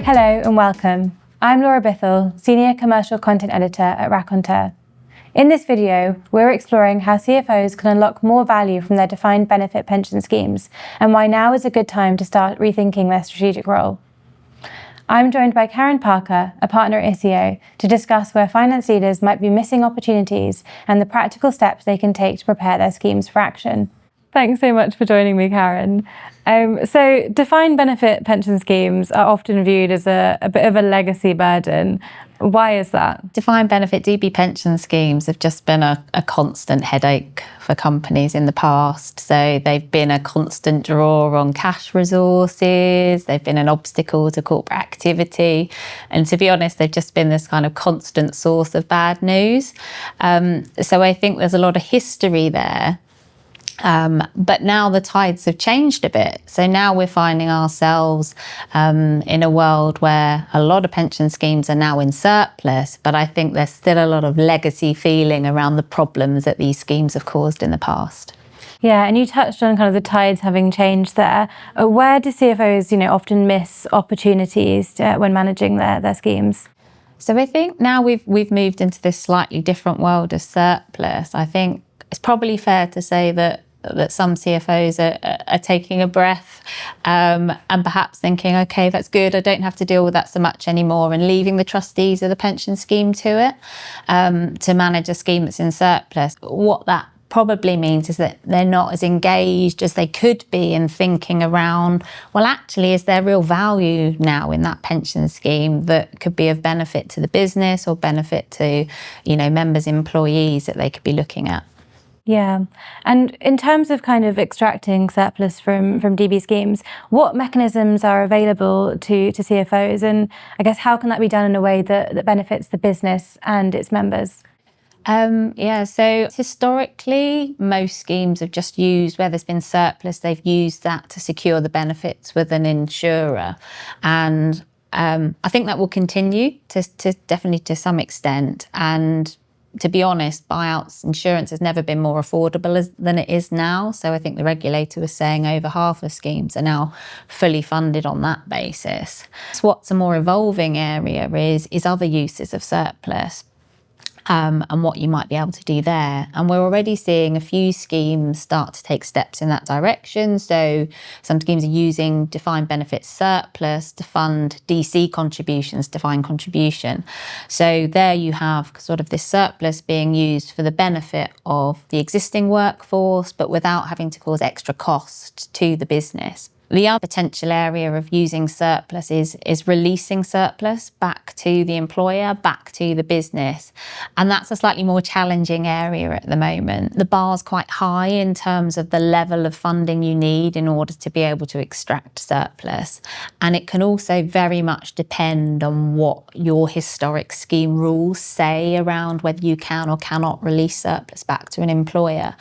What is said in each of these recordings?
Hello and welcome. I'm Laura Bithell, Senior Commercial Content Editor at Raconteur. In this video, we're exploring how CFOs can unlock more value from their defined benefit pension schemes and why now is a good time to start rethinking their strategic role. I'm joined by Karen Parker, a partner at ISEO, to discuss where finance leaders might be missing opportunities and the practical steps they can take to prepare their schemes for action. Thanks so much for joining me, Karen. So defined benefit pension schemes are often viewed as a bit of a legacy burden. Why is that? Defined benefit DB pension schemes have just been a constant headache for companies in the past. So they've been a constant draw on cash resources, they've been an obstacle to corporate activity, and to be honest, they've just been this kind of constant source of bad news. So I think there's a lot of history there. But now the tides have changed a bit. So now we're finding ourselves in a world where a lot of pension schemes are now in surplus, but I think there's still a lot of legacy feeling around the problems that these schemes have caused in the past. Yeah, and you touched on kind of the tides having changed there. Where do CFOs, often miss opportunities when managing their schemes? So I think now we've moved into this slightly different world of surplus. I think it's probably fair to say that some CFOs are taking a breath and perhaps thinking, okay, that's good, I don't have to deal with that so much anymore, and leaving the trustees of the pension scheme to it to manage a scheme that's in surplus. What that probably means is that they're not as engaged as they could be in thinking around, well, actually, is there real value now in that pension scheme that could be of benefit to the business or benefit to, members, employees that they could be looking at? Yeah. And in terms of kind of extracting surplus from DB schemes, what mechanisms are available to CFOs? And I guess how can that be done in a way that benefits the business and its members? So historically, most schemes have just used, where there's been surplus, they've used that to secure the benefits with an insurer. And I think that will continue to definitely to some extent. And to be honest, buyouts insurance has never been more affordable than it is now. So I think the regulator was saying over half of schemes are now fully funded on that basis. So what's a more evolving area is other uses of surplus. And what you might be able to do there. And we're already seeing a few schemes start to take steps in that direction. So some schemes are using defined benefit surplus to fund DC contributions, defined contribution. So there you have sort of this surplus being used for the benefit of the existing workforce, but without having to cause extra cost to the business. The other potential area of using surplus is releasing surplus back to the employer, back to the business. And that's a slightly more challenging area at the moment. The bar's quite high in terms of the level of funding you need in order to be able to extract surplus. And it can also very much depend on what your historic scheme rules say around whether you can or cannot release surplus back to an employer.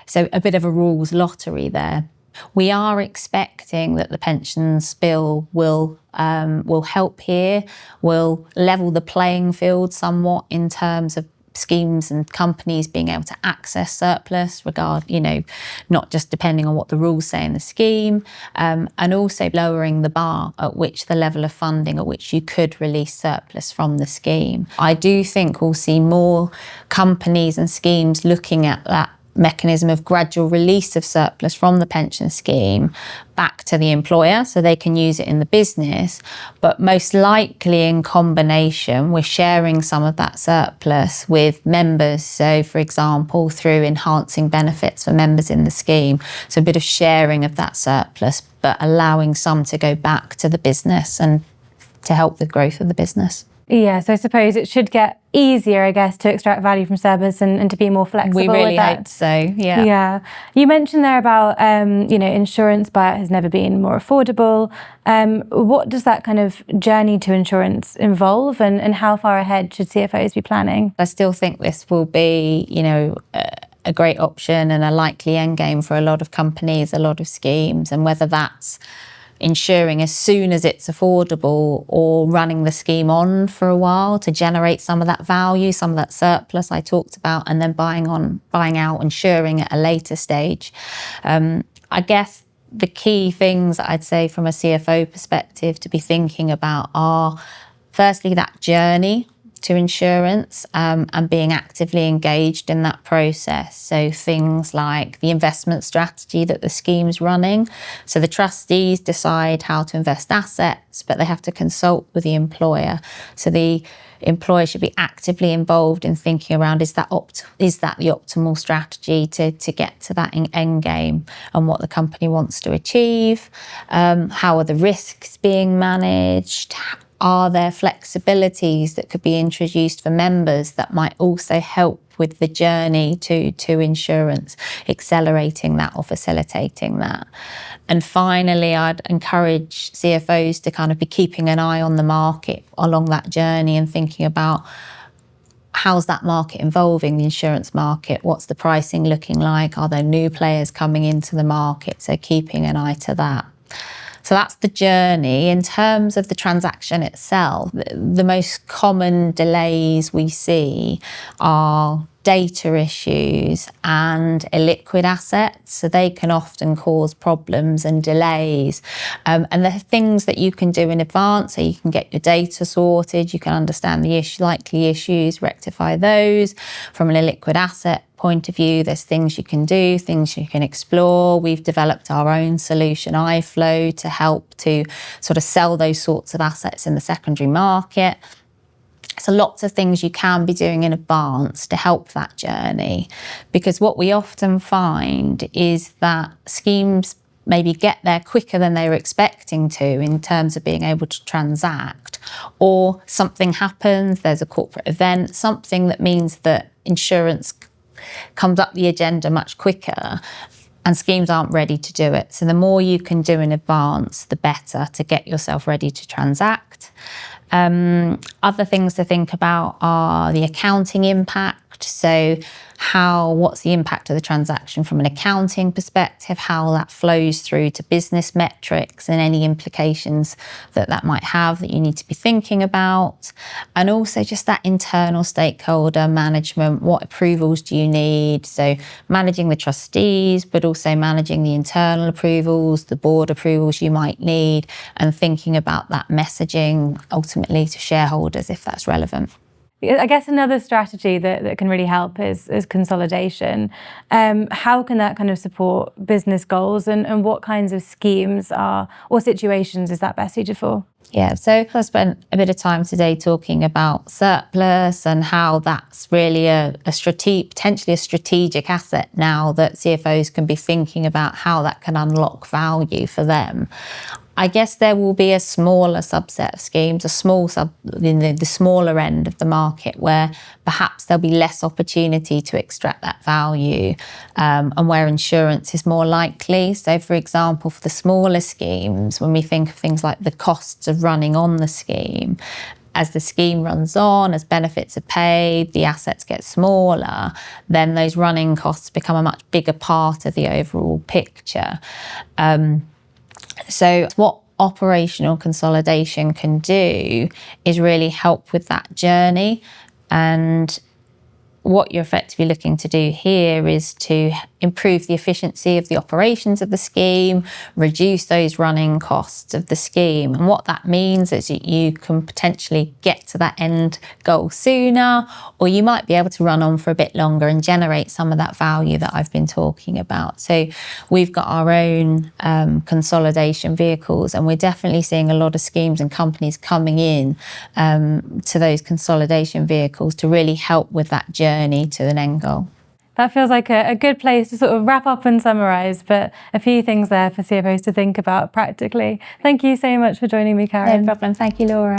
So a bit of a rules lottery there. We are expecting that the pensions bill will help here, will level the playing field somewhat in terms of schemes and companies being able to access surplus, not just depending on what the rules say in the scheme, and also lowering the bar at which the level of funding at which you could release surplus from the scheme. I do think we'll see more companies and schemes looking at that mechanism of gradual release of surplus from the pension scheme back to the employer so they can use it in the business, but most likely in combination with sharing some of that surplus with members. So for example, through enhancing benefits for members in the scheme. So a bit of sharing of that surplus, but allowing some to go back to the business and to help the growth of the business. Yeah, so I suppose it should get easier, I guess, to extract value from surplus and to be more flexible. We really with that. hope so, yeah. Yeah. You mentioned there about, insurance buyout has never been more affordable. What does that kind of journey to insurance involve and how far ahead should CFOs be planning? I still think this will be, a great option and a likely end game for a lot of companies, a lot of schemes, and whether that's ensuring as soon as it's affordable or running the scheme on for a while to generate some of that value, some of that surplus I talked about, and then buying out, insuring at a later stage. I guess the key things I'd say from a CFO perspective to be thinking about are, firstly, that journey to insurance, and being actively engaged in that process. So things like the investment strategy that the scheme's running. So the trustees decide how to invest assets, but they have to consult with the employer. So the employer should be actively involved in thinking around, is that the optimal strategy to get to that end game and what the company wants to achieve? How are the risks being managed? Are there flexibilities that could be introduced for members that might also help with the journey to insurance, accelerating that or facilitating that? And finally, I'd encourage CFOs to kind of be keeping an eye on the market along that journey and thinking about, how's that market evolving, the insurance market? What's the pricing looking like? Are there new players coming into the market? So keeping an eye to that. So that's the journey. In terms of the transaction itself, the most common delays we see are data issues and illiquid assets. So they can often cause problems and delays. And there are things that you can do in advance. So you can get your data sorted, you can understand the likely issues, rectify those. From an illiquid asset point of view, there's things you can do, things you can explore. We've developed our own solution, iFlow, to help to sort of sell those sorts of assets in the secondary market. So lots of things you can be doing in advance to help that journey, because what we often find is that schemes maybe get there quicker than they were expecting to in terms of being able to transact, or something happens, there's a corporate event, something that means that insurance comes up the agenda much quicker, and schemes aren't ready to do it. So the more you can do in advance, the better to get yourself ready to transact. Other things to think about are the accounting impact. So what's the impact of the transaction from an accounting perspective, how that flows through to business metrics and any implications that might have that you need to be thinking about. And also just that internal stakeholder management, what approvals do you need? So managing the trustees, but also managing the internal approvals, the board approvals you might need, and thinking about that messaging ultimately to shareholders if that's relevant. I guess another strategy that can really help is consolidation. How can that kind of support business goals, and what kinds of schemes or situations is that best suited for? Yeah, so I spent a bit of time today talking about surplus and how that's really potentially a strategic asset now that CFOs can be thinking about how that can unlock value for them. I guess there will be a smaller subset of schemes, the smaller end of the market, where perhaps there'll be less opportunity to extract that value, and where insurance is more likely. So for example, for the smaller schemes, when we think of things like the costs of running on the scheme, as the scheme runs on, as benefits are paid, the assets get smaller, then those running costs become a much bigger part of the overall picture. So what operational consolidation can do is really help with that journey. And what you're effectively looking to do here is to improve the efficiency of the operations of the scheme, reduce those running costs of the scheme. And what that means is that you can potentially get to that end goal sooner, or you might be able to run on for a bit longer and generate some of that value that I've been talking about. So we've got our own consolidation vehicles, and we're definitely seeing a lot of schemes and companies coming in to those consolidation vehicles to really help with that journey to an end goal. That feels like a good place to sort of wrap up and summarise, but a few things there for CFOs to think about practically. Thank you so much for joining me, Karen. No problem. Thank you, Laura.